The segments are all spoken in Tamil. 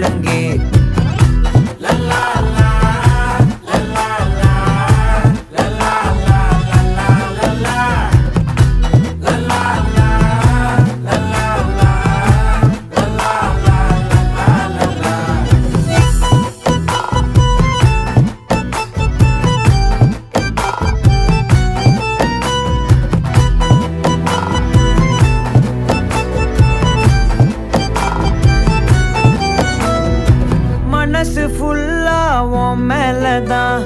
முழங்கே. மனசு ஃபுல்லா உன் மேலதான்,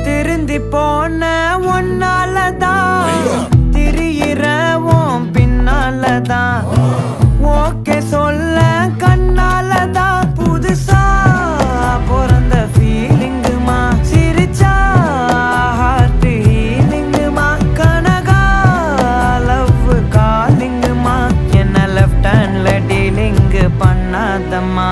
திருந்தி போன ஒன்னாலதான், திரியிற உன் பின்னாலதான், ஓகே சொல்ல கண்ணாலதான். புதுசா பிறந்த ஃபீலிங்குமா, சிரிச்சா ஹார்ட் ஹீலிங்குமா, கனகா லவ் காலிங்குமா, என்ன லெஃப்ட் ஹேண்ட்ல டீலிங்கு பண்ணாதம்மா.